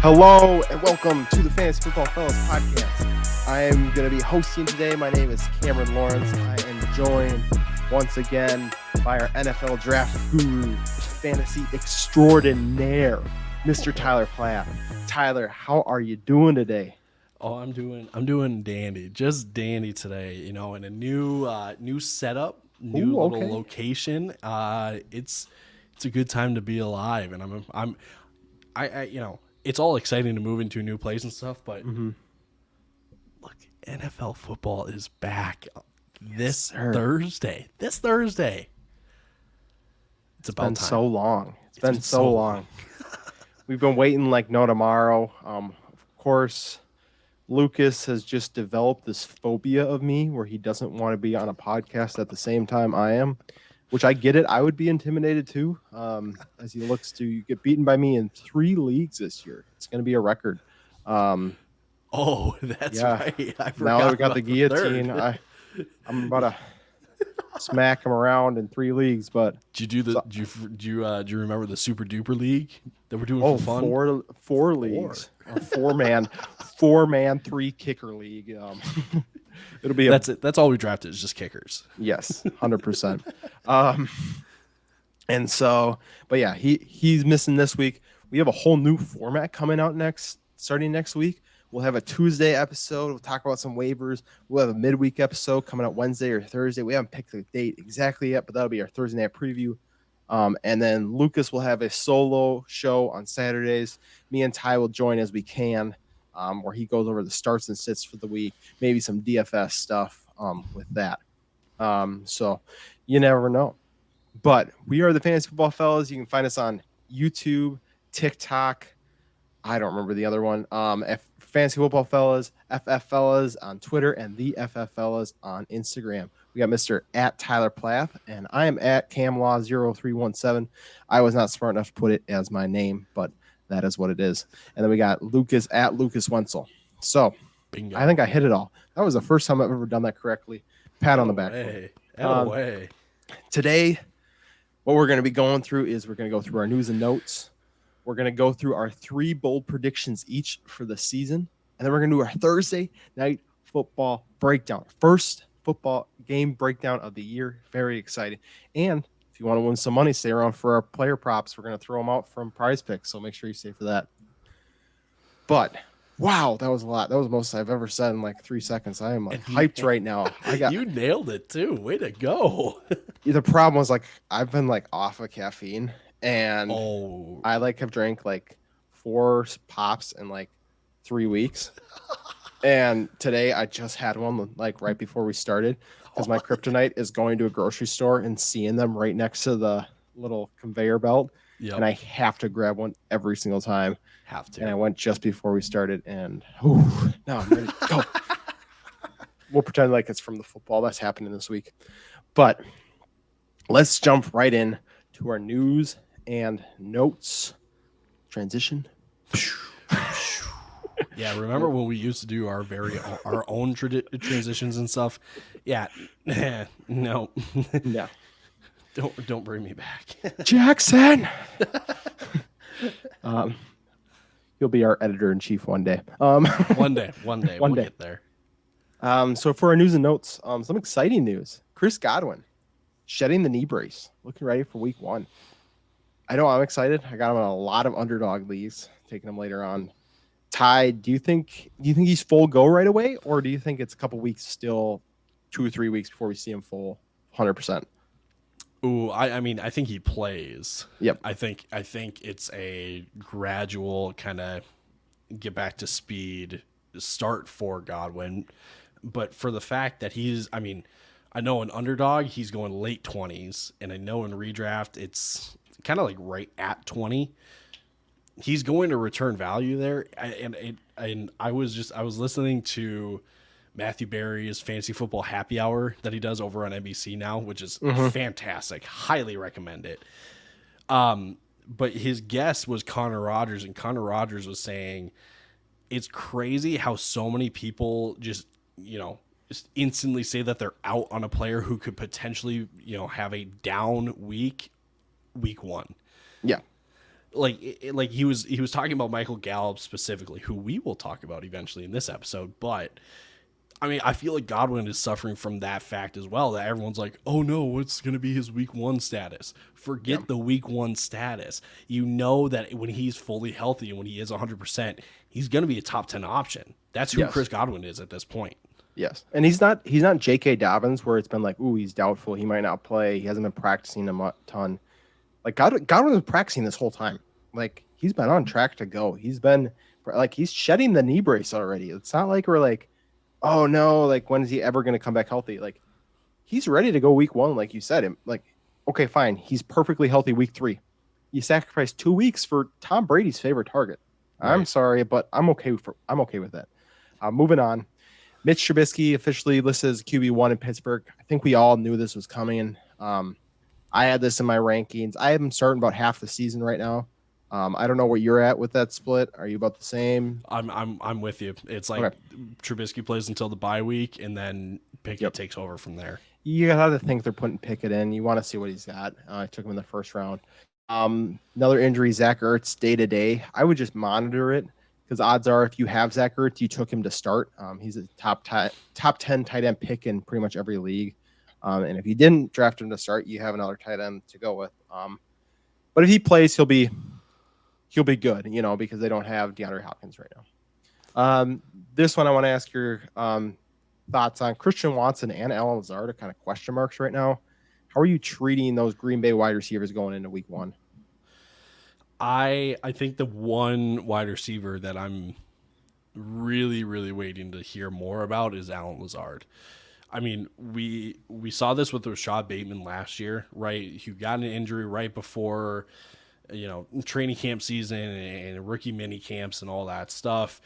Hello and welcome to the Fantasy Football Fellas podcast. I am going to be hosting today. My name is Cameron Lawrence. I am joined once again by our NFL draft guru, fantasy extraordinaire, Mr. Tyler Plath. Tyler, how are you doing today? Oh, I'm doing dandy, just dandy today. You know, in a new setup, little location. It's a good time to be alive, and I you know, it's all exciting to move into a new place and stuff. But look, NFL football is back this Thursday. It's about been time. so long. It's been so long. We've been waiting like no tomorrow. Of course, Lucas has just developed this phobia of me where he doesn't want to be on a podcast at the same time I am, which I get it. I would be intimidated too, as he looks to get beaten by me in 3 leagues this year. It's going to be a record. Oh, that's right. I forgot now that we got the about guillotine, I'm about to smack him around in 3 leagues. But did you do you remember the Super Duper League that we're doing for fun? Four leagues, a four man 3 kicker league. It'll be that's it. That's all we drafted is just kickers. Yes, 100%. And so, but yeah, he's missing this week. We have a whole new format coming out starting next week. We'll have a Tuesday episode. We'll talk about some waivers. We'll have a midweek episode coming out Wednesday or Thursday. We haven't picked the date exactly yet, but that'll be our Thursday night preview. And then Lucas will have a solo show on Saturdays. Me and Ty will join as we can, where he goes over the starts and sits for the week, maybe some DFS stuff with that. So you never know. But we are the Fantasy Football Fellas. You can find us on YouTube, TikTok. I don't remember the other one. Fantasy Football Fellas, FF Fellas on Twitter, and the FF Fellas on Instagram. We got Mr. at Tyler Plath, and I am at CamLaw0317. I was not smart enough to put it as my name, but that is what it is. And then we got Lucas at Lucas Wenzel. So bingo. I think I hit it all. That was the first time I've ever done that correctly. Pat on the back. Away. Today, what we're going to be going through is we're going to go through our news and notes. We're going to go through our 3 bold predictions each for the season. And then we're going to do our Thursday night football breakdown. First football game breakdown of the year. Very exciting. And if you want to win some money, stay around for our player props. We're going to throw them out from PrizePicks, so make sure you stay for that. But, wow, that was a lot. That was the most I've ever said in like 3 seconds. I am like hyped right now. You nailed it, too. Way to go. The problem was, like, I've been like off of caffeine. And I like have drank like 4 pops in like 3 weeks. And today I just had one like right before we started because my kryptonite is going to a grocery store and seeing them right next to the little conveyor belt. Yep. And I have to grab one every single time. Have to. And I went just before we started and now I'm ready to go. We'll pretend like it's from the football that's happening this week. But let's jump right in to our news and notes. Transition. Yeah, remember when we used to do our own transitions and stuff? Yeah, no, yeah. Don't bring me back, Jackson. You'll be our editor in chief one day. One day, we'll get there. So for our news and notes, some exciting news. Chris Godwin shedding the knee brace, looking ready for week 1. I know I'm excited. I got him in a lot of underdog leagues, taking him later on. Ty, do you think he's full go right away, or do you think it's a couple weeks still, 2 or 3 weeks before we see him full 100%? Ooh, I mean, I think he plays. Yep. I think it's a gradual kind of get back to speed start for Godwin, but for the fact that I know in underdog he's going late 20s, and I know in redraft it's kind of like right at 20. He's going to return value there, and I was listening to Matthew Berry's Fantasy Football Happy Hour that he does over on NBC now, which is fantastic. Highly recommend it. But his guest was Connor Rogers, and Connor Rogers was saying it's crazy how so many people just instantly say that they're out on a player who could potentially, have a down week 1. Yeah. like he was talking about Michael Gallup specifically, who we will talk about eventually in this episode. But I mean, I feel like Godwin is suffering from that fact as well, that everyone's like, oh no, what's going to be his week 1 status? Forget the week 1 status. You know that when he's fully healthy and when he is 100%, he's going to be a top 10 option. That's who Chris Godwin is at this point. Yes. And he's not J.K. Dobbins, where it's been like, ooh, he's doubtful, he might not play, he hasn't been practicing a ton. Like Godwin was practicing this whole time. Like, he's been on track to go. He's been like, he's shedding the knee brace already. It's not like we're like, oh no, like, when is he ever going to come back healthy? Like, he's ready to go week 1, like you said. Like, okay, fine, he's perfectly healthy week 3. You sacrificed 2 weeks for Tom Brady's favorite target. Right. I'm sorry, but I'm okay with that. Moving on. Mitch Trubisky officially listed as QB1 in Pittsburgh. I think we all knew this was coming. I had this in my rankings. I have him starting about half the season right now. I don't know where you're at with that split. Are you about the same? I'm with you. It's like Trubisky plays until the bye week, and then Pickett takes over from there. You got to think they're putting Pickett in. You want to see what he's got. I took him in the first round. Another injury, Zach Ertz, day to day. I would just monitor it, because odds are if you have Zach Ertz, you took him to start. He's a top 10 tight end pick in pretty much every league. And if you didn't draft him to start, you have another tight end to go with. But if he plays, he'll be good, because they don't have DeAndre Hopkins right now. This one I want to ask your thoughts on. Christian Watson and Allen Lazard are kind of question marks right now. How are you treating those Green Bay wide receivers going into week 1? I think the one wide receiver that I'm really, really waiting to hear more about is Allen Lazard. I mean, we saw this with Rashad Bateman last year, right? He got an injury right before, training camp season and rookie mini camps and all that stuff.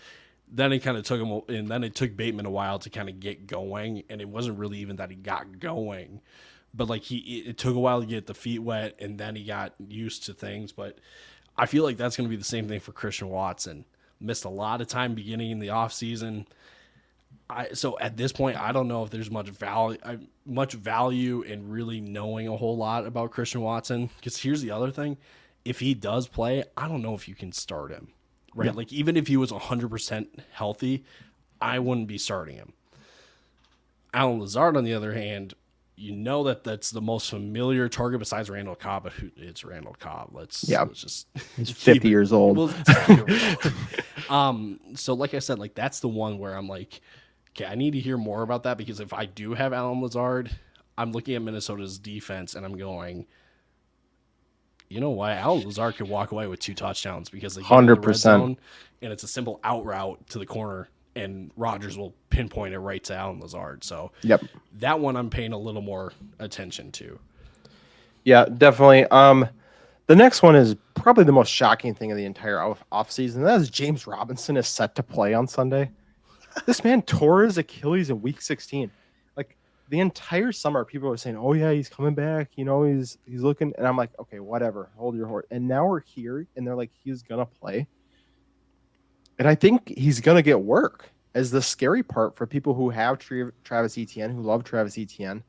Then it kind of took him, and then it took Bateman a while to kind of get going, and it wasn't really even that he got going, but like it took a while to get the feet wet, and then he got used to things. But I feel like that's going to be the same thing for Christian Watson. Missed a lot of time beginning in the offseason. So at this point, I don't know if there's much value in really knowing a whole lot about Christian Watson. Because here's the other thing. If he does play, I don't know if you can start him. Right? Yeah. Like, even if he was 100% healthy, I wouldn't be starting him. Allen Lazard, on the other hand, that's the most familiar target besides Randall Cobb, but it's Randall Cobb. Let's just he's 50 years old. So like I said, like, that's the one where I'm like, okay, I need to hear more about that, because if I do have Allen Lazard, I'm looking at Minnesota's defense and I'm going, you know what? Allen Lazard could walk away with 2 touchdowns, because they get in the red zone and it's a simple out route to the corner, and Rodgers will pinpoint it right to Allen Lazard. So that one I'm paying a little more attention to. Yeah, definitely. The next one is probably the most shocking thing of the entire offseason. That is James Robinson is set to play on Sunday. This man tore his Achilles in week 16. Like, the entire summer, people were saying, oh yeah, he's coming back. He's looking. And I'm like, okay, whatever. Hold your horse. And now we're here, and they're like, he's going to play. And I think he's going to get work, as the scary part for people who have Travis Etienne, who love Travis Etienne.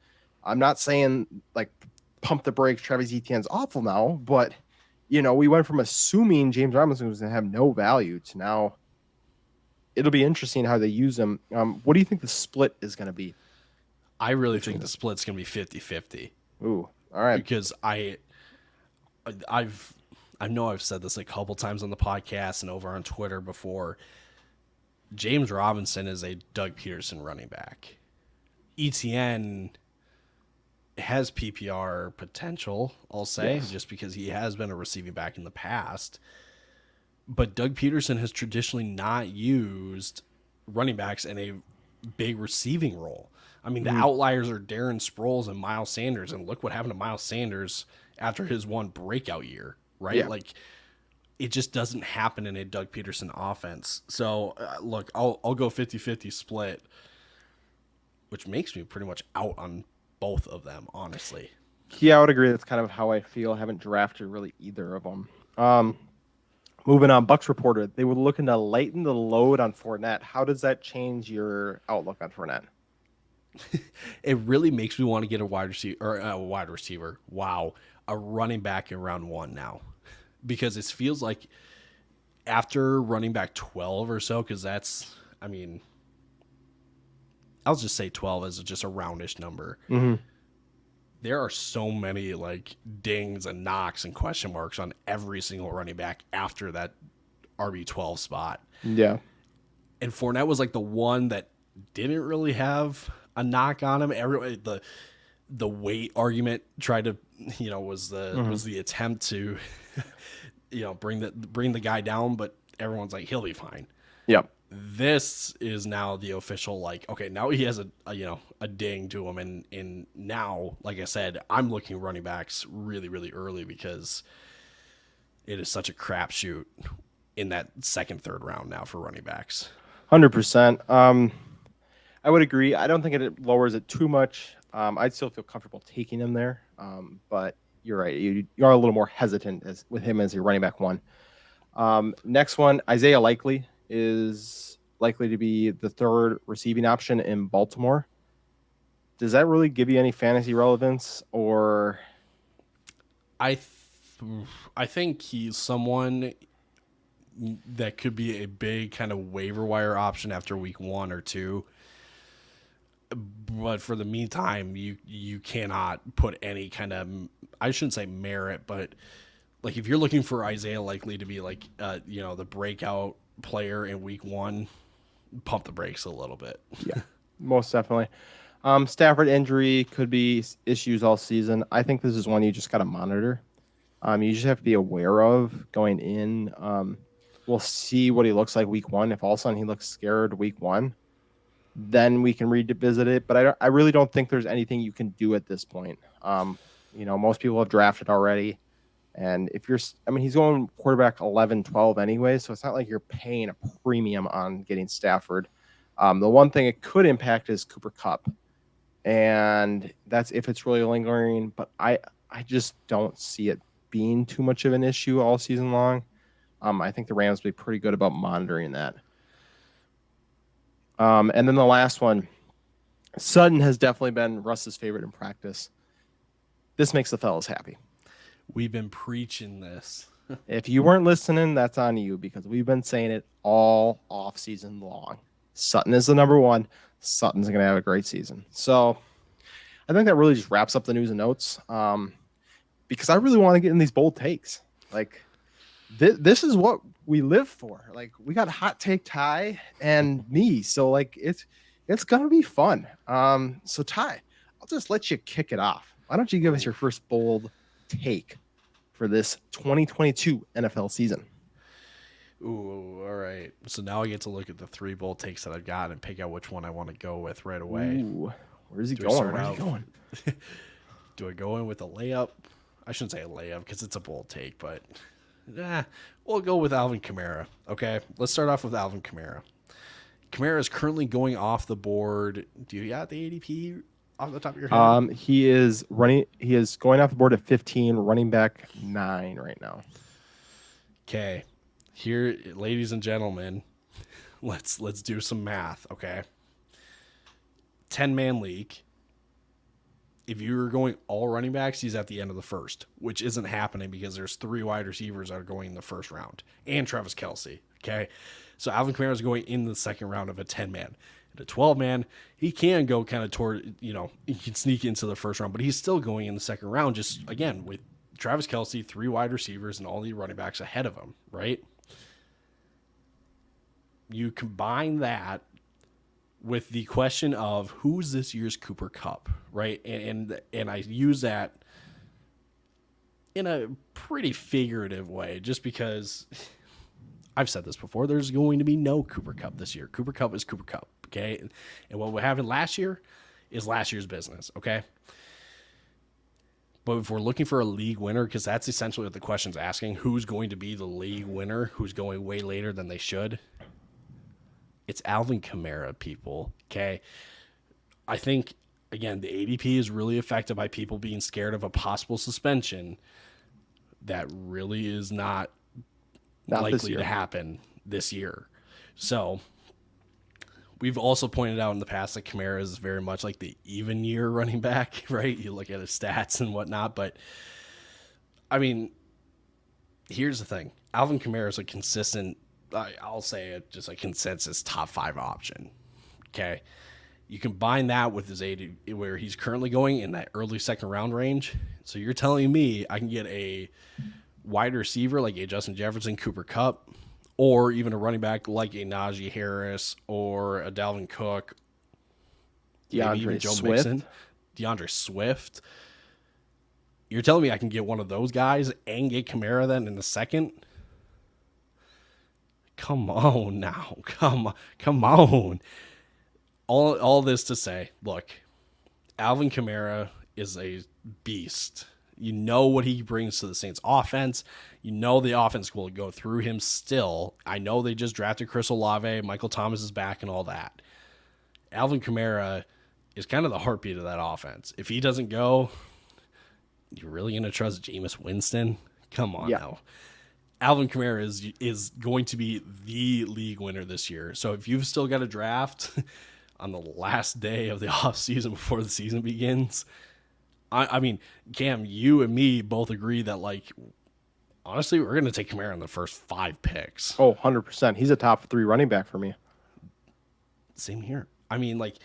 I'm not saying, like, pump the brakes, Travis Etienne's awful now, but, we went from assuming James Robinson was going to have no value to now it'll be interesting how they use him. What do you think the split is going to be? I really think the split's going to be 50-50. Ooh, all right. Because I know I've said this a couple times on the podcast and over on Twitter before. James Robinson is a Doug Peterson running back. Etienne has PPR potential, I'll say, just because he has been a receiving back in the past. But Doug Peterson has traditionally not used running backs in a big receiving role. I mean, the outliers are Darren Sproles and Miles Sanders, and look what happened to Miles Sanders after his one breakout year, right? Yeah. Like, it just doesn't happen in a Doug Peterson offense. So, look, I'll go 50-50 split, which makes me pretty much out on both of them, honestly. Yeah, I would agree. That's kind of how I feel. I haven't drafted really either of them. Moving on, Bucks reported they were looking to lighten the load on Fournette. How does that change your outlook on Fournette? It really makes me want to get a wide receiver. Wow, a running back in round 1 now. because it feels like after running back 12 or so, because that's, I mean, I'll just say 12 as just a roundish number. Mm-hmm. There are so many like dings and knocks and question marks on every single running back after that RB12 spot. Yeah. And Fournette was like the one that didn't really have a knock on him. Everybody, the weight argument tried to, was the attempt to, bring the guy down, but everyone's like, he'll be fine. Yep. This is now the official, like, okay, now he has a ding to him. And now, like I said, I'm looking running backs really, really early because it is such a crapshoot in that second, third round now for running backs. 100%. I would agree. I don't think it lowers it too much. I'd still feel comfortable taking him there. But you're right. You are a little more hesitant with him as your running back one. Next one, Isaiah Likely is likely to be the third receiving option in Baltimore. Does that really give you any fantasy relevance, or? I think he's someone that could be a big kind of waiver wire option after week 1 or 2. But for the meantime, you cannot put any kind of, I shouldn't say merit, but like if you're looking for Isaiah Likely to be like, the breakout player in week 1, pump the brakes a little bit. Yeah, most definitely. Stafford injury could be issues all season. I think this is one you just got to monitor. You just have to be aware of going in. We'll see what he looks like week 1. If all of a sudden he looks scared week 1, then we can revisit it. But I really don't think there's anything you can do at this point. Most people have drafted already. And he's going quarterback 11, 12 anyway, so it's not like you're paying a premium on getting Stafford. The one thing it could impact is Cooper Kupp, and that's if it's really lingering. But I just don't see it being too much of an issue all season long. I think the Rams will be pretty good about monitoring that. And then the last one, Sutton has definitely been Russ's favorite in practice. This makes the fellas happy. We've been preaching this. If you weren't listening, that's on you, because we've been saying it all off season long. Sutton is the number one. Sutton's going to have a great season. So I think that really just wraps up the news and notes, because I really want to get in these bold takes. Like this is what we live for. Like we got Hot Take Ty and me. So like it's going to be fun. So Ty, I'll just let you kick it off. Why don't you give us your first bold take for this 2022 NFL season? Ooh, all right. So now I get to look at the 3 bold takes that I've got and pick out which one I want to go with right away. Ooh, where's he going? Where's he going? Do I go in with a layup? I shouldn't say a layup because it's a bold take, but we'll go with Alvin Kamara. Okay, let's start off with Alvin Kamara. Kamara is currently going off the board. Do you got the ADP off the top of your head? He is going off the board at 15, running back 9 right now. Okay. Here, ladies and gentlemen, let's do some math, okay? 10-man league. If you're going all running backs, he's at the end of the first, which isn't happening because there's 3 wide receivers that are going in the first round, and Travis Kelce, okay? So Alvin Kamara is going in the second round of a 10-man. In a 12-man, he can go kind of toward, he can sneak into the first round, but he's still going in the second round, just, again, with Travis Kelce, 3 wide receivers, and all the running backs ahead of him, right? You combine that with the question of who's this year's Cooper Kupp, right? And I use that in a pretty figurative way, just because I've said this before. There's going to be no Cooper Kupp this year. Cooper Kupp is Cooper Kupp, okay? And what happened last year is last year's business, okay? But if we're looking for a league winner, because that's essentially what the question's asking, who's going to be the league winner, who's going way later than they should, it's Alvin Kamara, people, okay? I think, again, the ADP is really affected by people being scared of a possible suspension that really is not likely to happen this year. So we've also pointed out in the past that Kamara is very much like the even year running back, right? You look at his stats and whatnot, but I mean, Here's the thing. Alvin Kamara is a consistent, I'll say it, just a consensus top 5 option. Okay. You combine that with his age, where he's currently going in that early second round range. So you're telling me I can get a wide receiver like a Justin Jefferson, Cooper Kupp, or even a running back like a Najee Harris or a Dalvin Cook, maybe even Joe Mixon, DeAndre Swift. You're telling me I can get one of those guys and get Kamara then in the second? Come on now. Come on. All this to say, look, Alvin Kamara is a beast. You know what he brings to the Saints offense. You know the offense will go through him still. I know they just drafted Chris Olave, Michael Thomas is back and all that. Alvin Kamara is kind of the heartbeat of that offense. If he doesn't go, you're really going to trust Jameis Winston? Come on now. Alvin Kamara is going to be the league winner this year. So if you've still got a draft on the last day of the offseason before the season begins, I mean, Cam, you and me both agree that, like, honestly, we're going to take Kamara in the first 5 picks. Oh, 100%. He's a top 3 running back for me. Same here. I mean, like,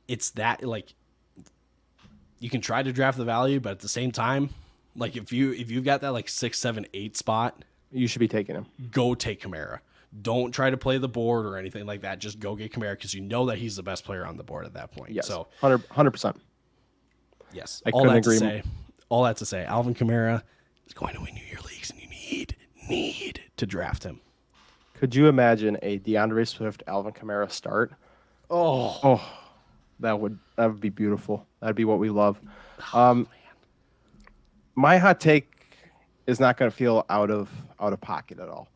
it's that, like, you can try to draft the value, but at the same time, like, if you've got that, like, 6, 7, 8 spot, you should be taking him. Go take Kamara. Don't try to play the board or anything like that. Just go get Kamara because you know that he's the best player on the board at that point. Yes, so 100%. Yes. I couldn't agree. All that to say, Alvin Kamara is going to win you your leagues, and you need to draft him. Could you imagine a DeAndre Swift, Alvin Kamara start? Oh, that would be beautiful. That'd be what we love. My hot take is not going to feel out of pocket at all.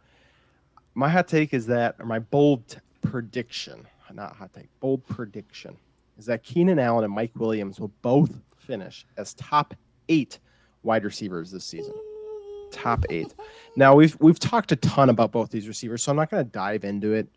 My hot take is that, or my bold prediction, not hot take, bold prediction, is that Keenan Allen and Mike Williams will both finish as top 8 wide receivers this season. Top 8. Now we've talked a ton about both these receivers, so I'm not going to dive into it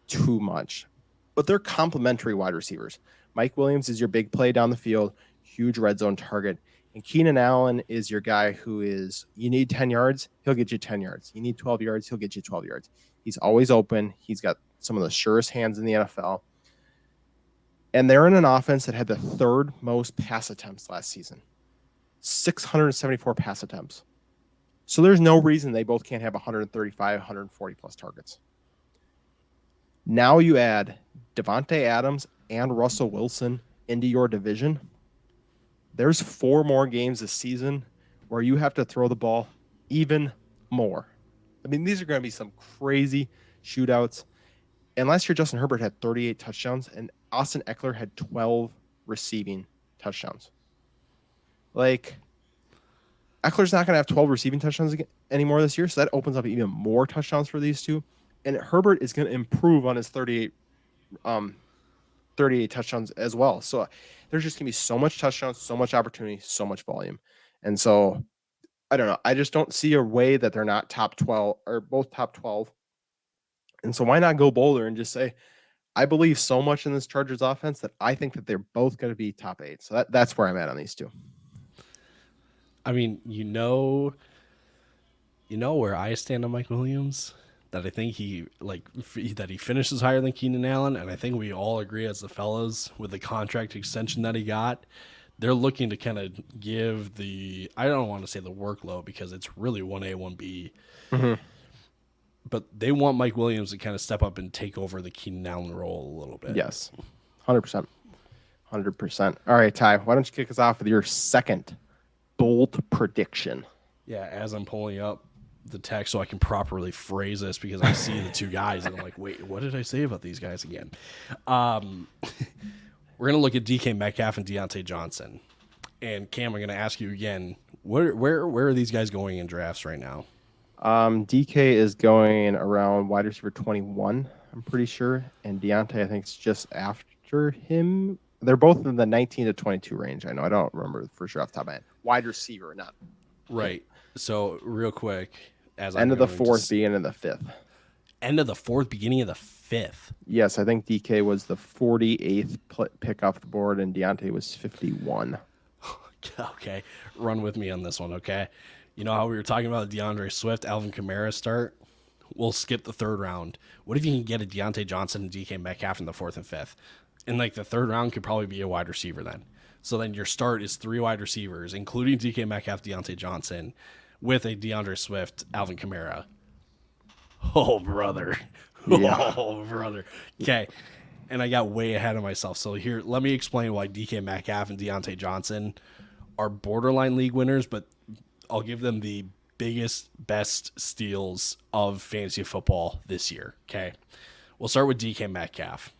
too much. But they're complementary wide receivers. Mike Williams is your big play down the field, huge red zone target. And Keenan Allen is your guy who is, you need 10 yards, he'll get you 10 yards. You need 12 yards, he'll get you 12 yards. He's always open. He's got some of the surest hands in the NFL. And they're in an offense that had the 3rd most pass attempts last season. 674 pass attempts. So there's no reason they both can't have 135, 140 plus targets. Now you add Devontae Adams and Russell Wilson into your division. There's 4 more games this season where you have to throw the ball even more. I mean, these are going to be some crazy shootouts. And last year, Justin Herbert had 38 touchdowns, and Austin Eckler had 12 receiving touchdowns. Like, Eckler's not going to have 12 receiving touchdowns anymore this year, so that opens up even more touchdowns for these two. And Herbert is going to improve on his 38 touchdowns as well. So there's just going to be so much touchdowns, so much opportunity, so much volume. And so, I don't know. I just don't see a way that they're not top 12 or both top 12. And so why not go bolder and just say, I believe so much in this Chargers offense that I think that they're both going to be top 8. So that's where I'm at on these two. I mean, you know where I stand on Mike Williams, that I think he finishes higher than Keenan Allen, and I think we all agree as the fellas with the contract extension that he got, they're looking to kind of give I don't want to say the workload because it's really 1A, 1B. Mm-hmm. But they want Mike Williams to kind of step up and take over the Keenan Allen role a little bit. Yes, 100%. 100%. All right, Ty, why don't you kick us off with your second bold prediction? Yeah, as I'm pulling up the text so I can properly phrase this because I see the two guys and I'm like, wait, what did I say about these guys again? We're going to look at DK Metcalf and Deontay Johnson. And Cam, I'm going to ask you again, where are these guys going in drafts right now? DK is going around wide receiver 21, I'm pretty sure. And Deontay, I think, is just after him. They're both in the 19 to 22 range. I know. I don't remember for sure off the top of my head. Wide receiver, not. Right. So, real quick. End of the 4th, beginning of the 5th. End of the 4th, beginning of the 5th. Yes, I think DK was the 48th pick off the board, and Deontay was 51. Okay. Run with me on this one, okay? You know how we were talking about DeAndre Swift, Alvin Kamara start? We'll skip the third round. What if you can get a Deontay Johnson and DK Metcalf in the 4th and 5th? And like the third round could probably be a wide receiver then. So then your start is 3 wide receivers, including DK Metcalf, Deontay Johnson, with a DeAndre Swift, Alvin Kamara. Oh, brother. Yeah. Oh, brother. Okay. And I got way ahead of myself. So here, let me explain why DK Metcalf and Deontay Johnson are borderline league winners, but I'll give them the biggest, best steals of fantasy football this year. Okay. We'll start with DK Metcalf.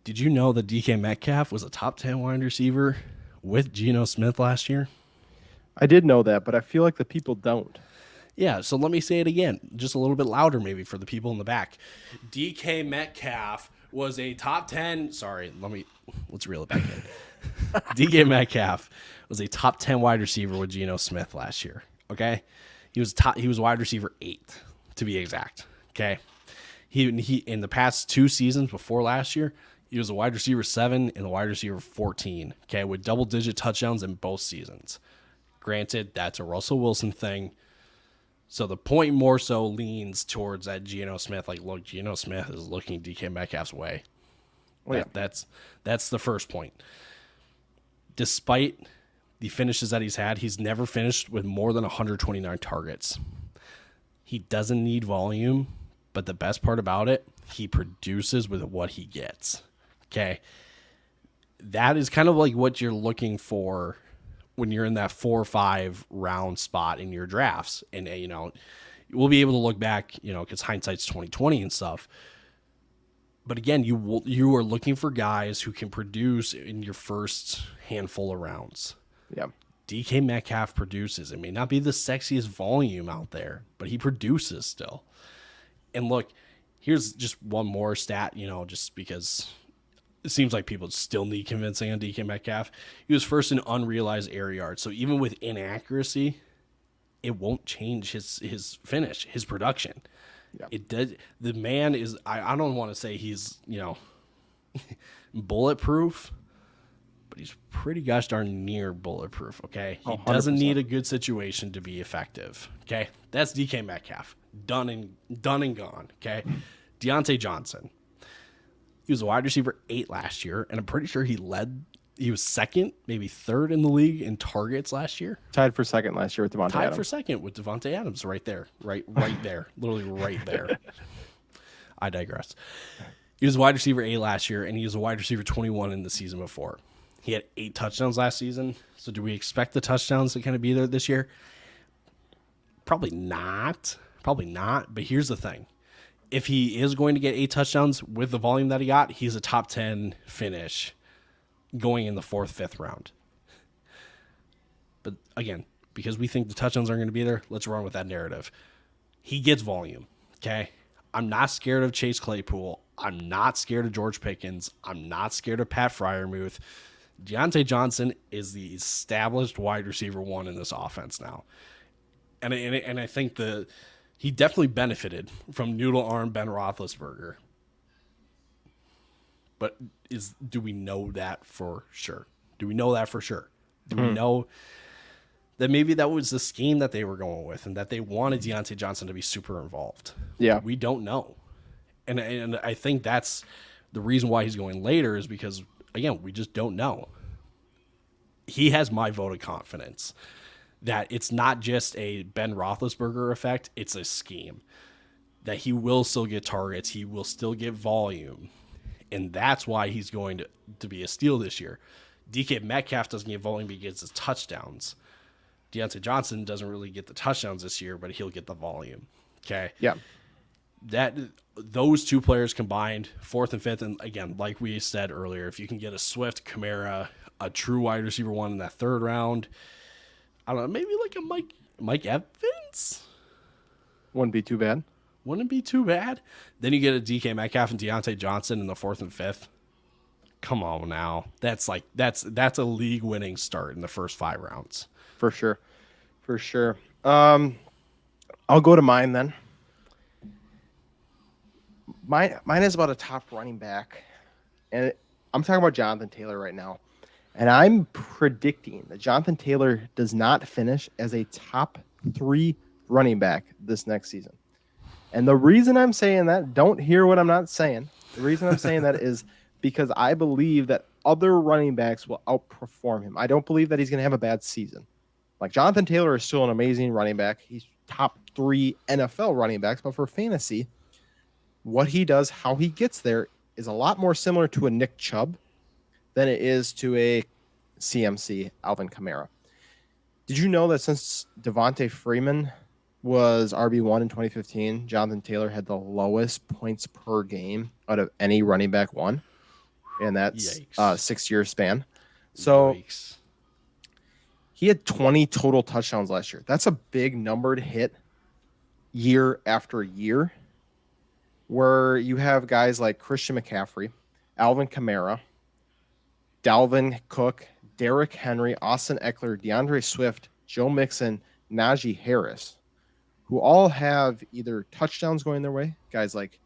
Did you know that DK Metcalf was a top 10 wide receiver with Geno Smith last year? I did know that, but I feel like the people don't. Yeah, so let me say it again, just a little bit louder maybe for the people in the back. DK Metcalf was a top 10. Sorry, let's reel it back in. DK Metcalf was a top 10 wide receiver with Geno Smith last year. Okay, he was wide receiver 8 to be exact. Okay, he in the past 2 seasons before last year, he was a wide receiver 7 and a wide receiver 14. Okay, with double-digit touchdowns in both seasons. Granted, that's a Russell Wilson thing. So the point more so leans towards that Geno Smith. Like, look, Geno Smith is looking DK Metcalf's way. Oh, yeah. That's the first point. Despite the finishes that he's had, he's never finished with more than 129 targets. He doesn't need volume, but the best part about it, he produces with what he gets. Okay. That is kind of like what you're looking for when you're in that 4 or 5 round spot in your drafts. And, you know, we'll be able to look back, you know, because hindsight's 2020 and stuff. But again, you are looking for guys who can produce in your first handful of rounds. Yeah. DK Metcalf produces. It may not be the sexiest volume out there, but he produces still. And look, here's just one more stat, you know, just because it seems like people still need convincing on DK Metcalf. He was first in unrealized air yards. So even with inaccuracy, it won't change his finish, his production. Yeah. It does. The man is, I don't want to say he's, you know, bulletproof, but he's pretty gosh darn near bulletproof. Okay. He doesn't need a good situation to be effective. Okay. That's DK Metcalf. Done and gone. Okay. Deontay Johnson. He was a wide receiver 8 last year, and I'm pretty sure he was second, maybe third in the league in targets last year. Tied for second last year with Devontae Adams. Tied for second with Devontae Adams right there. Right there. Literally right there. I digress. He was a wide receiver 8 last year, and he was a wide receiver 21 in the season before. He had 8 touchdowns last season. So do we expect the touchdowns to kind of be there this year? Probably not. But here's the thing. If he is going to get 8 touchdowns with the volume that he got, he's a top 10 finish going in the 4th, 5th round. But again, because we think the touchdowns aren't going to be there, let's run with that narrative. He gets volume, okay? I'm not scared of Chase Claypool. I'm not scared of George Pickens. I'm not scared of Pat Freiermuth. Deontay Johnson is the established wide receiver 1 in this offense now. And I think he definitely benefited from noodle arm Ben Roethlisberger. But do we know that for sure? Do we know that maybe that was the scheme that they were going with and that they wanted Deontay Johnson to be super involved? Yeah. We don't know. And I think that's the reason why he's going later is because, again, we just don't know. He has my vote of confidence that it's not just a Ben Roethlisberger effect, it's a scheme. That he will still get targets, he will still get volume, and that's why he's going to be a steal this year. DK Metcalf doesn't get volume, but he gets his touchdowns. Deontay Johnson doesn't really get the touchdowns this year, but he'll get the volume. Okay? Yeah. Those 2 players combined, 4th and 5th, and again, like we said earlier, if you can get a Swift, Kamara, a true wide receiver 1 in that 3rd round, I don't know, maybe like a Mike Evans? Wouldn't be too bad. Then you get a DK Metcalf and Deontay Johnson in the 4th and 5th. Come on now. That's a league winning start in the first 5 rounds. For sure. I'll go to mine then. Mine is about a top running back. And I'm talking about Jonathan Taylor right now. And I'm predicting that Jonathan Taylor does not finish as a top 3 running back this next season. And the reason I'm saying that, don't hear what I'm not saying. The reason I'm saying that is because I believe that other running backs will outperform him. I don't believe that he's going to have a bad season. Like, Jonathan Taylor is still an amazing running back. He's top 3 NFL running backs, but for fantasy, what he does, how he gets there, is a lot more similar to a Nick Chubb than it is to a CMC Alvin Kamara. Did you know that since Devontae Freeman was RB1 in 2015, Jonathan Taylor had the lowest points per game out of any running back one, and that's 6-year span. So Yikes. he had 20 total touchdowns last year. That's a big number to hit year after year, where you have guys like Christian McCaffrey, Alvin Kamara, Dalvin Cook, Derrick Henry, Austin Eckler, DeAndre Swift, Joe Mixon, Najee Harris, who all have either touchdowns going their way, guys like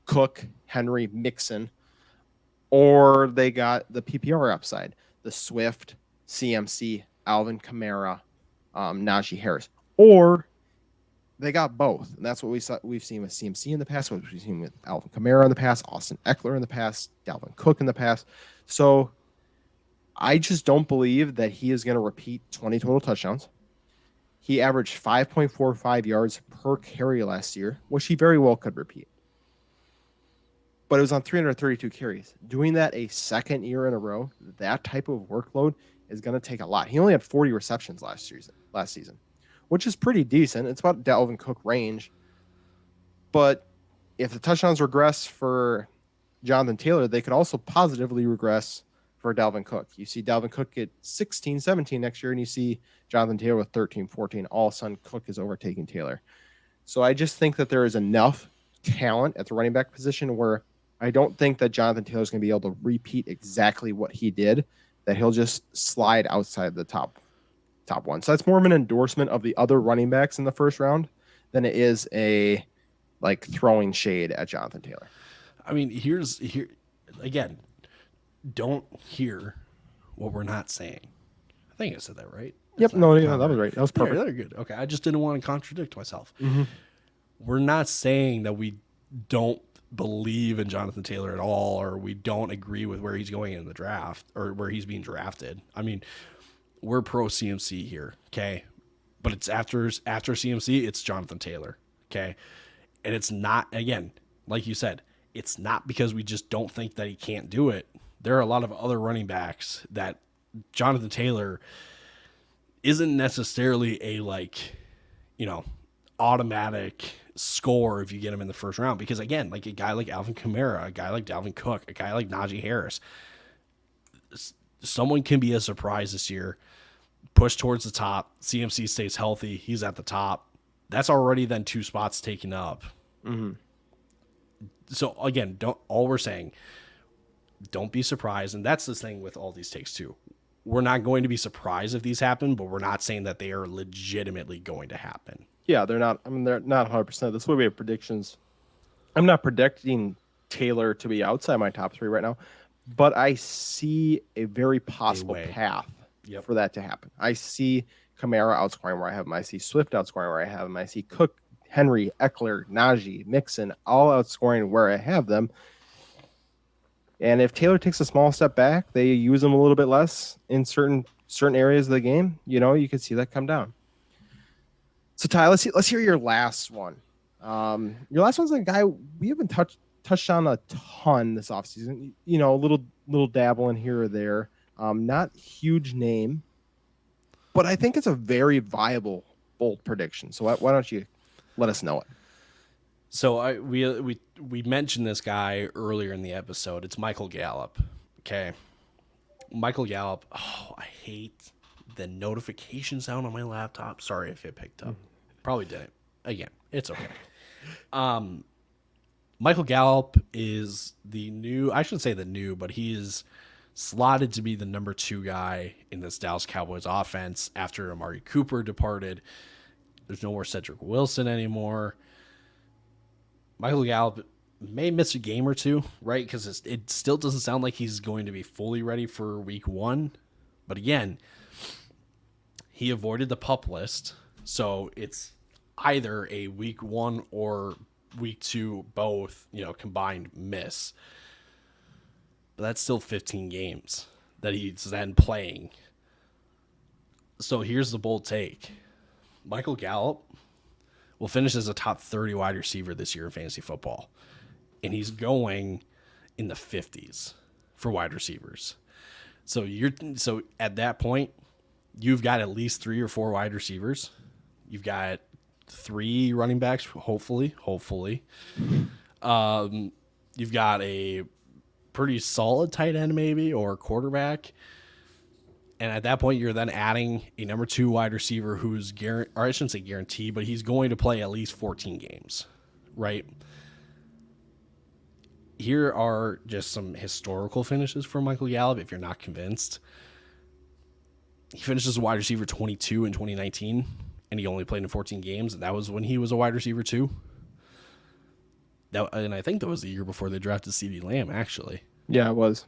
Cook, Henry, Mixon, or they got the PPR upside, the Swift, CMC, Alvin Kamara, Najee Harris, or they got both. And that's what we've seen with CMC in the past, what we've seen with Alvin Kamara in the past, Austin Eckler in the past, Dalvin Cook in the past. So I just don't believe that he is going to repeat 20 total touchdowns. He averaged 5.45 yards per carry last year, which he very well could repeat. But it was on 332 carries. Doing that a second year in a row, that type of workload is going to take a lot. He only had 40 receptions last season, which is pretty decent. It's about Dalvin Cook range. But if the touchdowns regress for Jonathan Taylor, they could also positively regress for Dalvin Cook. You see Dalvin Cook get 16, 17 next year, and you see Jonathan Taylor with 13, 14. All of a sudden, Cook is overtaking Taylor. So I just think that there is enough talent at the running back position where I don't think that Jonathan Taylor is going to be able to repeat exactly what he did, that he'll just slide outside the top one. So that's more of an endorsement of the other running backs in the first round than it is a like throwing shade at Jonathan Taylor. I mean, here again, don't hear what we're not saying. I think I said that right. Yep. No, that was right. That was perfect. Yeah, they're good. Okay. I just didn't want to contradict myself. Mm-hmm. We're not saying that we don't believe in Jonathan Taylor at all, or we don't agree with where he's going in the draft or where he's being drafted. I mean, we're pro CMC here. Okay. But it's after CMC, it's Jonathan Taylor. Okay. And it's not, again, like you said, it's not because we just don't think that he can't do it. There are a lot of other running backs that Jonathan Taylor isn't necessarily a automatic score if you get him in the first round. Because again, like a guy like Alvin Kamara, a guy like Dalvin Cook, a guy like Najee Harris, someone can be a surprise this year, push towards the top. CMC stays healthy. He's at the top. That's already then 2 spots taken up. Mm-hmm. So again, all we're saying, don't be surprised. And that's the thing with all these takes too. We're not going to be surprised if these happen, but we're not saying that they are legitimately going to happen. Yeah, they're not. I mean, they're not 100%. That's why we have predictions. I'm not predicting Taylor to be outside my top 3 right now, but I see a very possible path for that to happen. I see Kamara outscoring where I have him. I see Swift outscoring where I have him. I see Cook, Henry, Eckler, Najee, Mixon, all outscoring where I have them. And if Taylor takes a small step back, they use him a little bit less in certain areas of the game. You could see that come down. So Ty, let's hear your last one. Your last one's a guy we haven't touched on a ton this offseason. A little dabble in here or there. Not huge name, but I think it's a very viable bold prediction. So why don't you let us know it? So we mentioned this guy earlier in the episode. It's Michael Gallup. Okay. Michael Gallup. Oh, I hate the notification sound on my laptop. Sorry if it picked up. Probably didn't. Again, it's okay. Michael Gallup is I shouldn't say the new, but he is slotted to be the number 2 guy in this Dallas Cowboys offense after Amari Cooper departed. There's no more Cedric Wilson anymore. Michael Gallup, may miss a game or two, right? Because it still doesn't sound like he's going to be fully ready for week 1. But again, he avoided the PUP list, so it's either a week 1 or week 2, both, combined miss. But that's still 15 games that he's then playing. So here's the bold take. Michael Gallup will finish as a top 30 wide receiver this year in fantasy football. And he's going in the 50s for wide receivers. So at that point, you've got at least 3 or 4 wide receivers. You've got 3 running backs, hopefully. You've got a pretty solid tight end maybe, or quarterback. And at that point, you're then adding a number 2 wide receiver who's or I shouldn't say guaranteed, but he's going to play at least 14 games, right? Here are just some historical finishes for Michael Gallup, if you're not convinced. He finished as a wide receiver 22 in 2019, and he only played in 14 games. That was when he was a wide receiver 2. And I think that was the year before they drafted CeeDee Lamb, actually. Yeah, it was.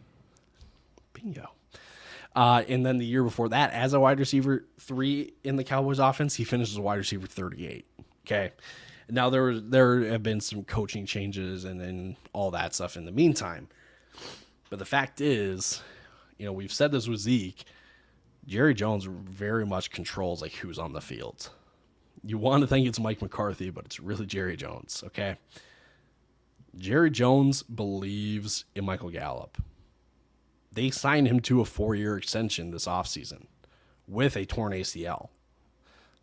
Bingo. And then the year before that, as a wide receiver 3 in the Cowboys offense, he finished as a wide receiver 38. Okay. Now there have been some coaching changes and then all that stuff in the meantime. But the fact is, we've said this with Zeke, Jerry Jones very much controls like who's on the field. You want to think it's Mike McCarthy, but it's really Jerry Jones, okay? Jerry Jones believes in Michael Gallup. They signed him to a 4-year extension this offseason with a torn ACL.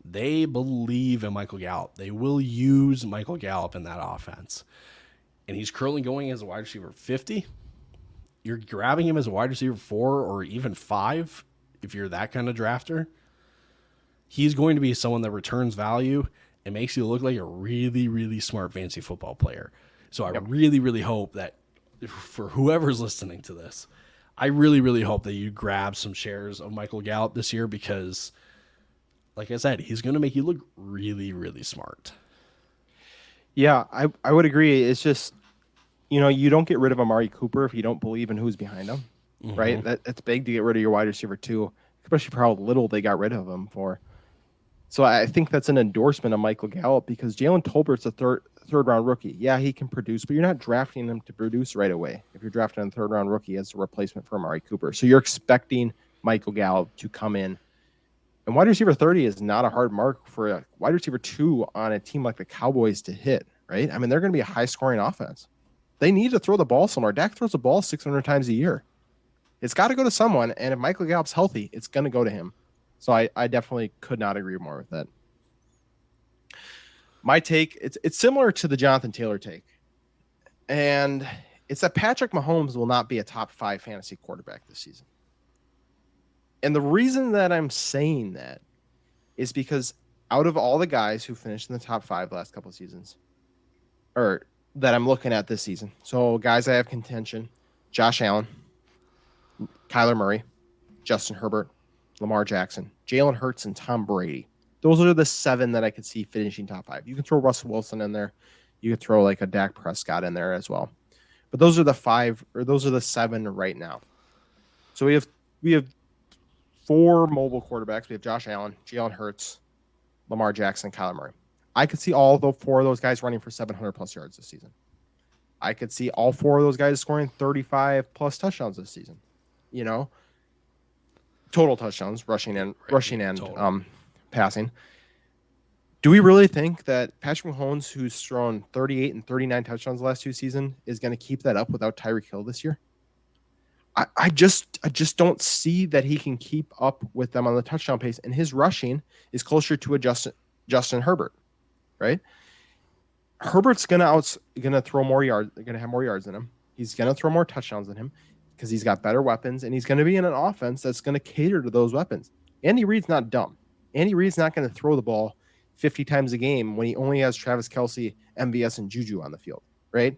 They believe in Michael Gallup. They will use Michael Gallup in that offense. And he's currently going as a wide receiver 50. You're grabbing him as a wide receiver 4 or even 5 if you're that kind of drafter. He's going to be someone that returns value and makes you look like a really, really smart fantasy football player. So I really, really hope that for whoever's listening to this, I really, really hope that you grab some shares of Michael Gallup this year because, like I said, he's going to make you look really, really smart. Yeah, I would agree. It's just, you don't get rid of Amari Cooper if you don't believe in who's behind him, right? That's big to get rid of your wide receiver too, especially for how little they got rid of him for. So I think that's an endorsement of Michael Gallup because Jalen Tolbert's a third round rookie. Yeah, he can produce, but you're not drafting him to produce right away. If you're drafting a 3rd round rookie as a replacement for Amari Cooper. So you're expecting Michael Gallup to come in. And wide receiver 30 is not a hard mark for a wide receiver 2 on a team like the Cowboys to hit, right? I mean, they're going to be a high scoring offense. They need to throw the ball somewhere. Dak throws the ball 600 times a year. It's got to go to someone. And if Michael Gallup's healthy, it's going to go to him. So I definitely could not agree more with that. My take, it's similar to the Jonathan Taylor take. And it's that Patrick Mahomes will not be a top 5 fantasy quarterback this season. And the reason that I'm saying that is because out of all the guys who finished in the top 5 the last couple of seasons, or that I'm looking at this season, so guys I have contention, Josh Allen, Kyler Murray, Justin Herbert, Lamar Jackson, Jalen Hurts, and Tom Brady. Those are the 7 that I could see finishing top 5. You can throw Russell Wilson in there. You could throw like a Dak Prescott in there as well. But those are the 5, or those are the 7 right now. So we have 4 mobile quarterbacks. We have Josh Allen, Jalen Hurts, Lamar Jackson, Kyler Murray. I could see all 4 of those guys running for 700-plus yards this season. I could see all 4 of those guys scoring 35-plus touchdowns this season. Total touchdowns, rushing and passing. Do we really think that Patrick Mahomes, who's thrown 38 and 39 touchdowns the last 2 seasons, is going to keep that up without Tyreek Hill this year? I just don't see that he can keep up with them on the touchdown pace, and his rushing is closer to a Justin Herbert, right? Herbert's gonna throw more yards, gonna have more yards than him. He's gonna throw more touchdowns than him because he's got better weapons, and he's gonna be in an offense that's gonna cater to those weapons. Andy Reid's not dumb. Andy Reid's not gonna throw the ball 50 times a game when he only has Travis Kelce, MVS, and Juju on the field, right?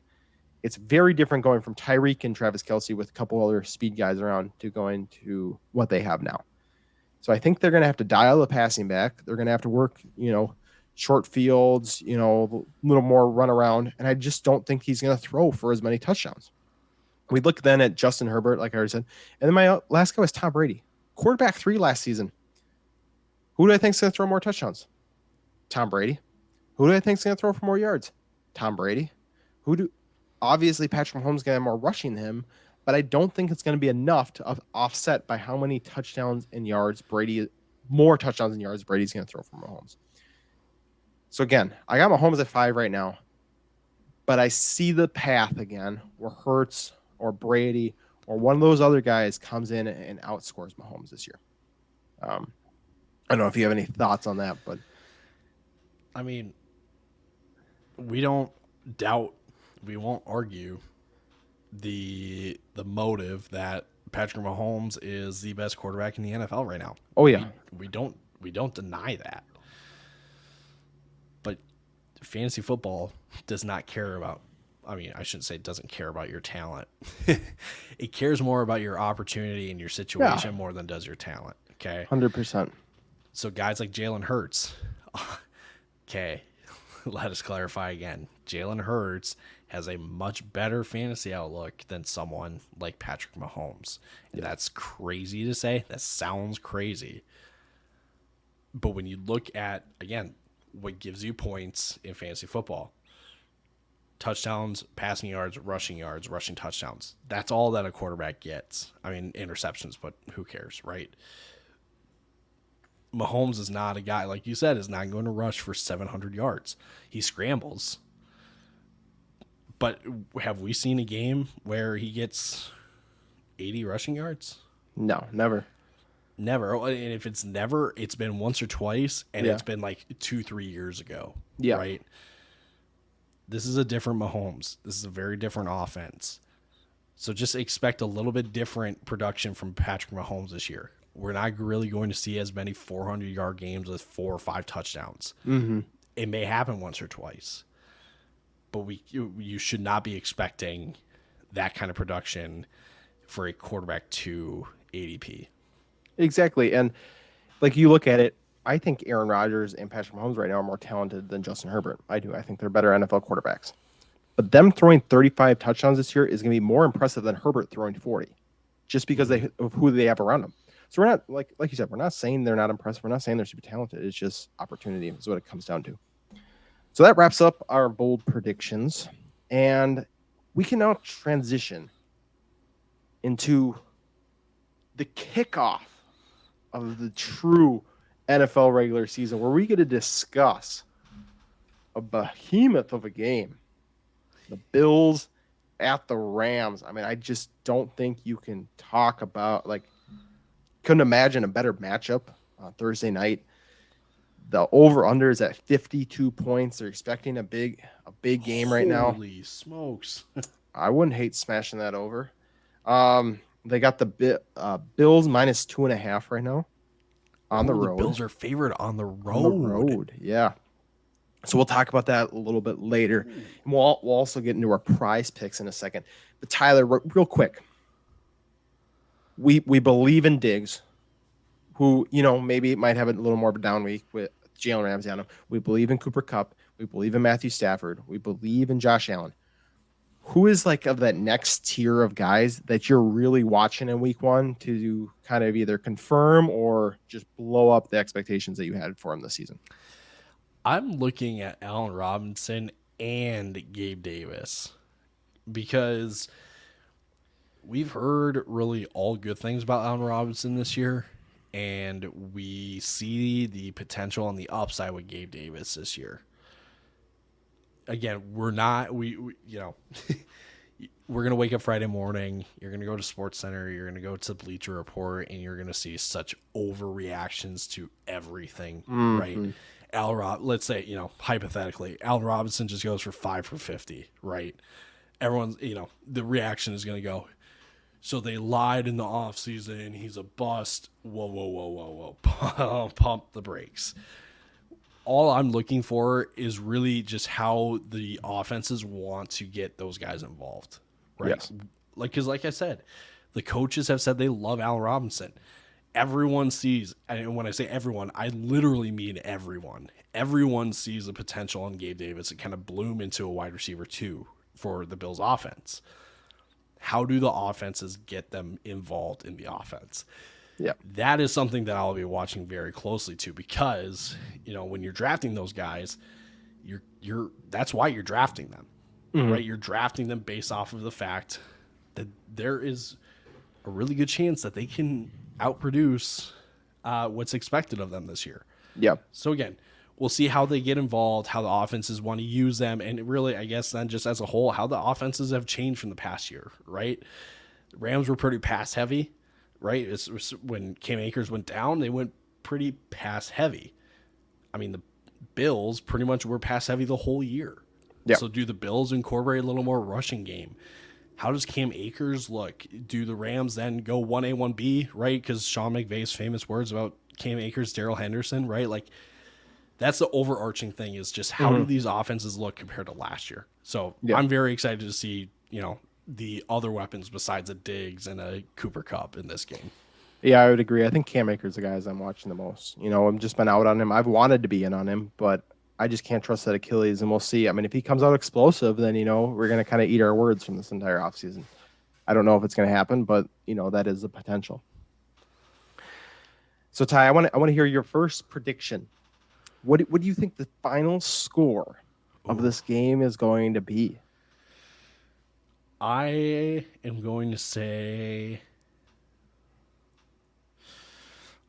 It's very different going from Tyreek and Travis Kelce with a couple other speed guys around to going to what they have now. So I think they're going to have to dial the passing back. They're going to have to work, short fields, a little more run around. And I just don't think he's going to throw for as many touchdowns. We look then at Justin Herbert, like I already said. And then my last guy was Tom Brady, quarterback 3 last season. Who do I think is going to throw more touchdowns? Tom Brady. Who do I think is going to throw for more yards? Tom Brady. Obviously, Patrick Mahomes is going to have more rushing than him, but I don't think it's going to be enough to offset by how many touchdowns and yards more touchdowns and yards Brady's going to throw for Mahomes. So again, I got Mahomes at 5 right now, but I see the path again where Hurts or Brady or one of those other guys comes in and outscores Mahomes this year. I don't know if you have any thoughts on that, but I mean, we don't doubt, we won't argue the motive that Patrick Mahomes is the best quarterback in the NFL right now. Oh yeah. We don't deny that. But fantasy football does not care about, I mean, I shouldn't say it doesn't care about your talent. It cares more about your opportunity and your situation more than does your talent. Okay. 100%. So guys like Jalen Hurts, okay, let us clarify again. Jalen Hurts has a much better fantasy outlook than someone like Patrick Mahomes. And that's crazy to say. That sounds crazy. But when you look at, again, what gives you points in fantasy football, touchdowns, passing yards, rushing touchdowns. That's all that a quarterback gets. I mean, interceptions, but who cares, right? Mahomes is not a guy, like you said, is not going to rush for 700 yards. He scrambles. But have we seen a game where he gets 80 rushing yards? No, never. Never. And if it's never, it's been once or twice, and it's been like 2-3 years ago. Yeah. Right? This is a different Mahomes. This is a very different offense. So just expect a little bit different production from Patrick Mahomes this year. We're not really going to see as many 400-yard games with 4 or 5 touchdowns. Mm-hmm. It may happen once or twice, but you should not be expecting that kind of production for a quarterback 2 ADP. Exactly. And like you look at it, I think Aaron Rodgers and Patrick Mahomes right now are more talented than Justin Herbert. I do. I think they're better NFL quarterbacks. But them throwing 35 touchdowns this year is going to be more impressive than Herbert throwing 40, just because of who they have around them. So we're not, like you said, we're not saying they're not impressive. We're not saying they're super talented. It's just opportunity is what it comes down to. So that wraps up our bold predictions. And we can now transition into the kickoff of the true NFL regular season, where we get to discuss a behemoth of a game. The Bills at the Rams. I mean, I just don't think you can talk about, couldn't imagine a better matchup on Thursday night. The over-under is at 52 points. They're expecting a big game right now. Holy smokes. I wouldn't hate smashing that over. They got the Bills minus 2.5 right now on the road. The Bills are favored on the road. On the road, yeah. So we'll talk about that a little bit later. And we'll also get into our prize picks in a second. But Tyler, real quick, we believe in Diggs, who, maybe might have a little more of a down week with Jalen Ramsey on him. We believe in Cooper Kupp. We believe in Matthew Stafford. We believe in Josh Allen. Who is of that next tier of guys that you're really watching in week 1 to kind of either confirm or just blow up the expectations that you had for him this season? I'm looking at Allen Robinson and Gabe Davis because we've heard really all good things about Allen Robinson this year, and we see the potential and the upside with Gabe Davis this year. Again, we're going to wake up Friday morning, you're going to go to SportsCenter, you're going to go to Bleacher Report, and you're going to see such overreactions to everything, right? Let's say, hypothetically, Allen Robinson just goes for 5 for 50, right? Everyone's, the reaction is going to go, so they lied in the offseason, he's a bust. Whoa. Pump the brakes. All I'm looking for is really just how the offenses want to get those guys involved, right? Yes. Because like I said, the coaches have said they love Allen Robinson. everyone sees, and when I say everyone, I literally mean everyone. Everyone sees the potential in Gabe Davis to kind of bloom into a wide receiver 2 for the Bills offense. How do the offenses get them involved in the offense? Yeah. That is something that I'll be watching very closely too, because, when you're drafting those guys, that's why you're drafting them, right? You're drafting them based off of the fact that there is a really good chance that they can outproduce what's expected of them this year. Yeah. So again, we'll see how they get involved, how the offenses want to use them, and really, I guess then just as a whole, how the offenses have changed from the past year, right? The Rams were pretty pass heavy, right? When Cam Akers went down, they went pretty pass heavy. I mean, the Bills pretty much were pass heavy the whole year. Yeah. So do the Bills incorporate a little more rushing game? How does Cam Akers look? Do the Rams then go 1A, 1B, right? Because Sean McVay's famous words about Cam Akers, Darrell Henderson, right? Like, that's the overarching thing, is just how do these offenses look compared to last year? So I'm very excited to see, the other weapons besides a Diggs and a Cooper Kupp in this game. Yeah, I would agree. I think Cam Akers the guys I'm watching the most. I've just been out on him. I've wanted to be in on him, but I just can't trust that Achilles, and we'll see. I mean, if he comes out explosive, then, we're going to kind of eat our words from this entire offseason. I don't know if it's going to happen, but, that is the potential. So, Ty, I want to hear your first prediction. What do you think the final score of this game is going to be? I am going to say...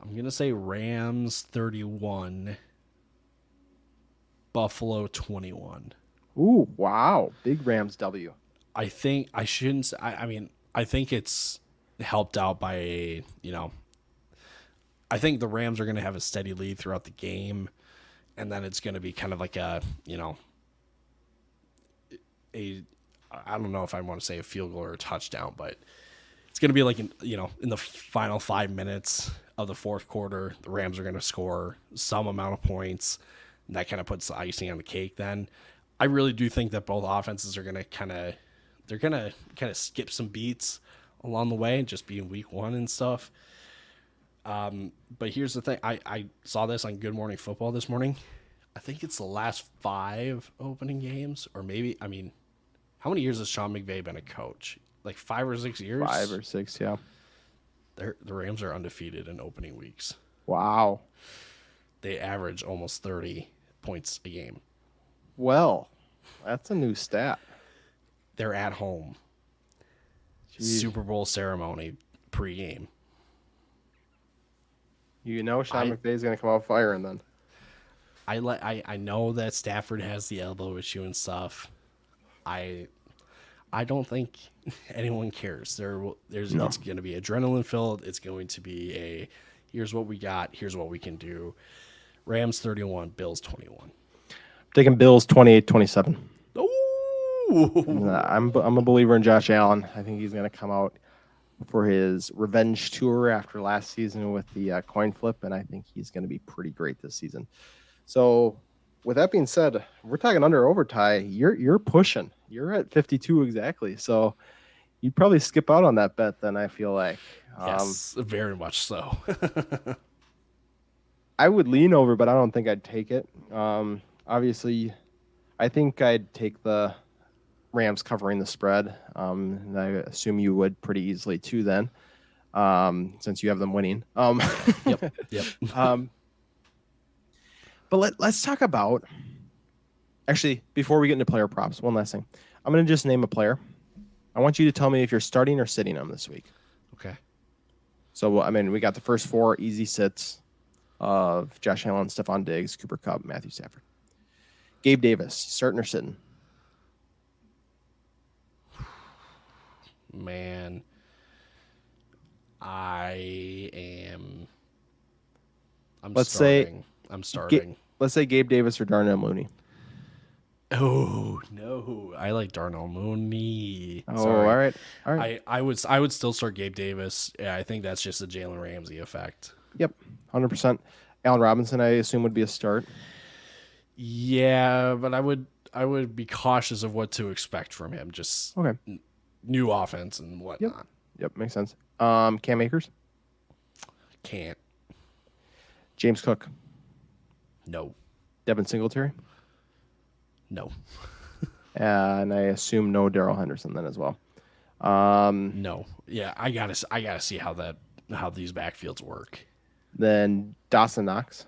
I'm going to say Rams 31, Buffalo 21. Ooh, wow. Big Rams W. I think I shouldn't... I think it's helped out by, I think the Rams are going to have a steady lead throughout the game, and then it's going to be kind of like a I don't know if I want to say a field goal or a touchdown, but it's going to be like, in the final 5 minutes of the fourth quarter, the Rams are going to score some amount of points, and that kind of puts the icing on the cake. Then I really do think that both offenses are going to kind of skip some beats along the way, just being week one and stuff. But here's the thing. I saw this on Good Morning Football this morning. I think it's the last 5 opening games, or maybe, how many years has Sean McVay been a coach? Like 5 or 6 years? 5 or 6, yeah. The Rams are undefeated in opening weeks. Wow. They average almost 30 points a game. Well, that's a new stat. They're at home. Jeez. Super Bowl ceremony pregame. Sean McVay's going to come out firing then. I know that Stafford has the elbow issue and stuff. I don't think anyone cares. It's going to be adrenaline filled. It's going to be here's what we got. Here's what we can do. Rams 31, Bills 21. Taking Bills 28-27. Ooh. I'm a believer in Josh Allen. I think he's going to come out for his revenge tour after last season with the coin flip, and I think he's going to be pretty great this season. So, with that being said, we're talking under overtime. You're pushing. You're at 52 exactly. So, you'd probably skip out on that bet then, I feel like. Yes, very much so. I would lean over, but I don't think I'd take it. Obviously, I think I'd take the Rams covering the spread. And I assume you would pretty easily too then, since you have them winning. Yep. But let's talk about, actually, before we get into player props, one last thing. I'm going to just name a player. I want you to tell me if you're starting or sitting them this week. Okay. So, we got the first 4 easy sits of Josh Allen, Stephon Diggs, Cooper Kupp, Matthew Stafford. Gabe Davis, starting or sitting? Man, I'm starting. Let's say Gabe Davis or Darnell Mooney. Oh no, I like Darnell Mooney. Oh, Sorry. all right. I would still start Gabe Davis. Yeah, I think that's just the Jalen Ramsey effect. Yep, 100%. Allen Robinson, I assume, would be a start. Yeah, but I would be cautious of what to expect from him. Just okay. New offense and whatnot. Yep, makes sense. Cam Akers. Can't. James Cook, No. Devin Singletary, No. and I assume no Darrell Henderson then as well. No. Yeah, I gotta see how these backfields work. Then Dawson Knox.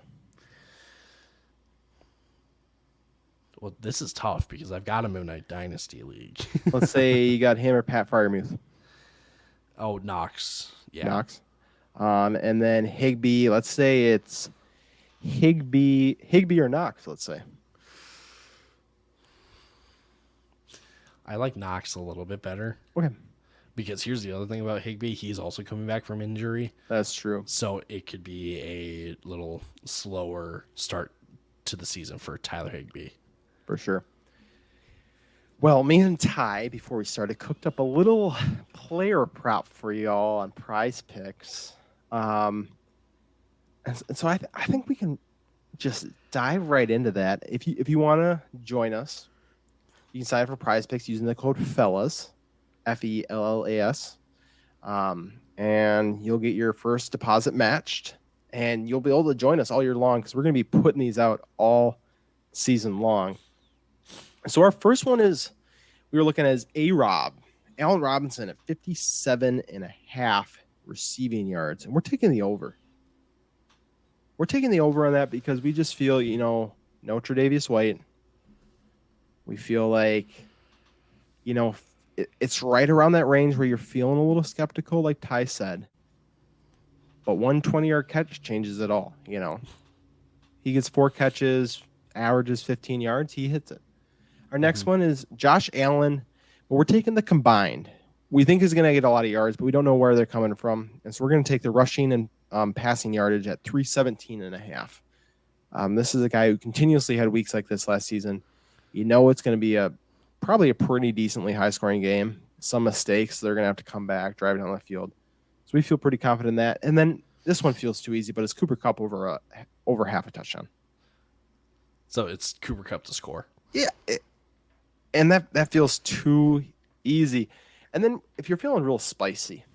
Well, this is tough because I've got him in a dynasty league. Let's say you got him or Pat Freiermuth. Oh, Knox. Yeah. Knox. And then Higbee. Let's say it's Higbee or Knox. Let's say. I like Knox a little bit better. Okay. Because here's the other thing about Higbee. He's also coming back from injury. That's true. So it could be a little slower start to the season for Tyler Higbee. For sure. Well, me and Ty, before we started, cooked up a little player prop for y'all on PrizePicks. And so I think we can just dive right into that. If you want to join us, you can sign up for PrizePicks using the code FELLAS, FELLAS, and you'll get your first deposit matched, and you'll be able to join us all year long because we're going to be putting these out all season long. So our first one is we were looking at Allen Robinson at 57.5 receiving yards, and we're taking the over. We're taking the over on that because we just feel, no Tre'Davious White. We feel like, it's right around that range where you're feeling a little skeptical, like Ty said. But one 20-yard catch changes it all. He gets 4 catches, averages 15 yards, he hits it. Our next one is Josh Allen, but we're taking the combined. We think he's going to get a lot of yards, but we don't know where they're coming from. And so we're going to take the rushing and passing yardage at 317.5. This is a guy who continuously had weeks like this last season. It's going to be probably a pretty decently high-scoring game. Some mistakes, they're going to have to come back, drive down the field. So we feel pretty confident in that. And then this one feels too easy, but it's Cooper Kupp over half a touchdown. So it's Cooper Kupp to score. Yeah. And that feels too easy. And then if you're feeling a little spicy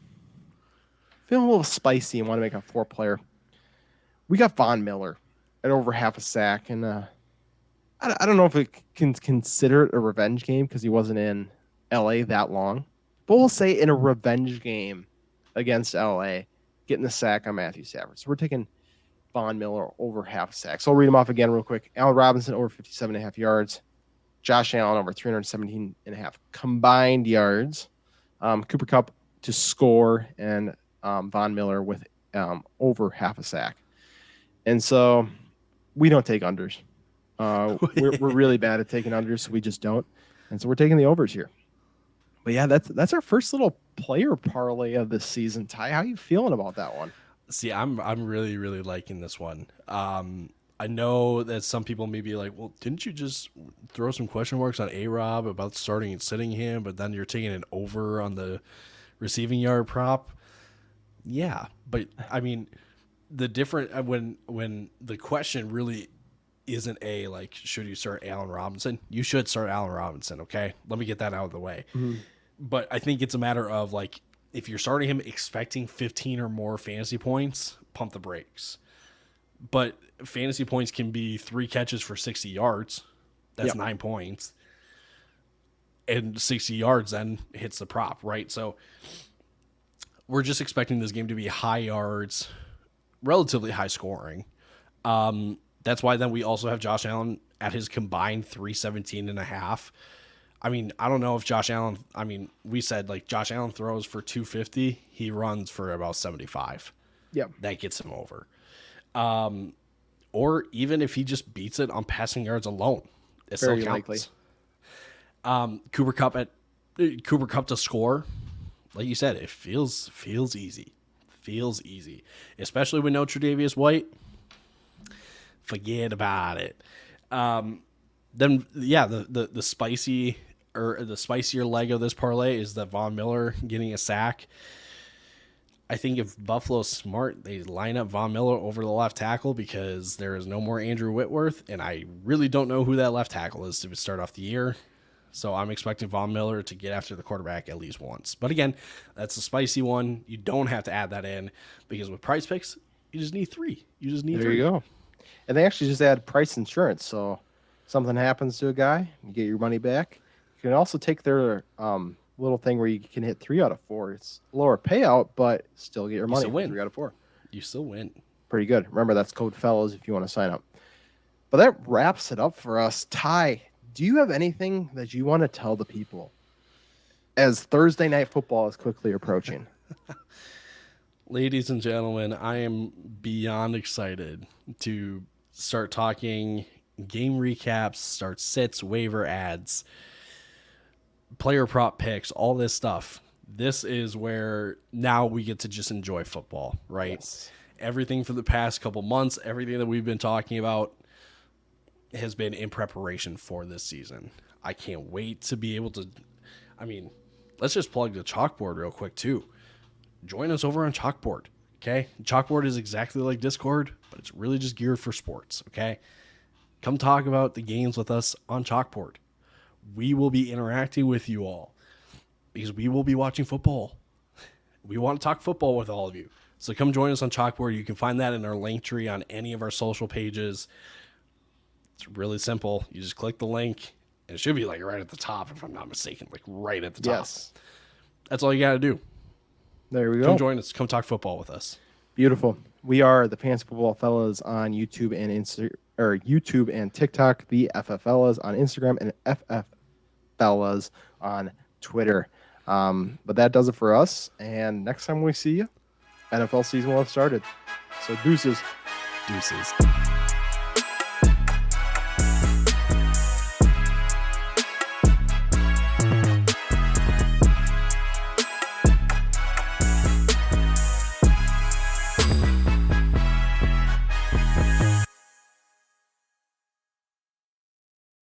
and want to make a 4-player, we got Von Miller at over half a sack. And I don't know if we can consider it a revenge game because he wasn't in L.A. that long. But we'll say in a revenge game against L.A., getting the sack on Matthew Stafford. So we're taking Von Miller over half a sack. So I'll read them off again real quick. Allen Robinson over 57.5 yards. Josh Allen over 317.5 combined yards. Cooper Kupp to score, and Von Miller with over half a sack. And so we don't take unders. We're really bad at taking unders, so we just don't. And so we're taking the overs here. But yeah, that's our first little player parlay of this season. Ty, how are you feeling about that one? See, I'm really, really liking this one. I know that some people may be like, well, didn't you just throw some question marks on A-Rob about starting and sitting him, but then you're taking an over on the receiving yard prop? Yeah, but I mean, the different when the question really isn't should you start Allen Robinson? You should start Allen Robinson, okay? Let me get that out of the way. Mm-hmm. But I think it's a matter of if you're starting him expecting 15 or more fantasy points, pump the brakes. But fantasy points can be 3 catches for 60 yards. That's 9 points. And 60 yards then hits the prop, right? So we're just expecting this game to be high yards, relatively high scoring. That's why then we also have Josh Allen at his combined 317.5. I mean, I don't know if Josh Allen, we said Josh Allen throws for 250. He runs for about 75. Yep. That gets him over. Or even if he just beats it on passing yards alone, it Very still counts. Likely. Cooper Kupp to score, like you said, it feels easy. Feels easy, especially with no Tre'Davious White. Forget about it. Then the spicy or the spicier leg of this parlay is that Von Miller getting a sack. I think if Buffalo's smart, they line up Von Miller over the left tackle because there is no more Andrew Whitworth, and I really don't know who that left tackle is to start off the year. So I'm expecting Von Miller to get after the quarterback at least once. But again, that's a spicy one. You don't have to add that in because with PrizePicks, You just need 3. You just need There 3. you go. And they actually just add price insurance. So something happens to a guy, you get your money back. You can also take their little thing where you can hit 3 out of 4. It's lower payout, but still get your money still for win. 3 out of 4. You still win. Pretty good. Remember, that's code fellas if you want to sign up. But that wraps it up for us. Ty, do you have anything that you want to tell the people as Thursday night football is quickly approaching? Ladies and gentlemen, I am beyond excited to start talking game recaps, start sits, waiver ads, player prop picks, all this stuff. This is where now we get to just enjoy football, right? Yes. Everything for the past couple months, everything that we've been talking about has been in preparation for this season. I can't wait to be able to, let's just plug the Chalkboard real quick too. Join us over on Chalkboard, okay? Chalkboard is exactly like Discord, but it's really just geared for sports, okay? Come talk about the games with us on Chalkboard. We will be interacting with you all because we will be watching football. We want to talk football with all of you. So come join us on Chalkboard. You can find that in our link tree on any of our social pages. It's really simple. You just click the link, and it should be like right at the top, if I'm not mistaken, like right at the top. Yes. That's all you got to do. There we go. Come join us. Come talk football with us. Beautiful. We are the Fantasy Football Fellas on YouTube and YouTube and TikTok. The FF Fellas on Instagram and FF Fellas on Twitter. But that does it for us. And next time we see you, NFL season will have started. So deuces. Deuces.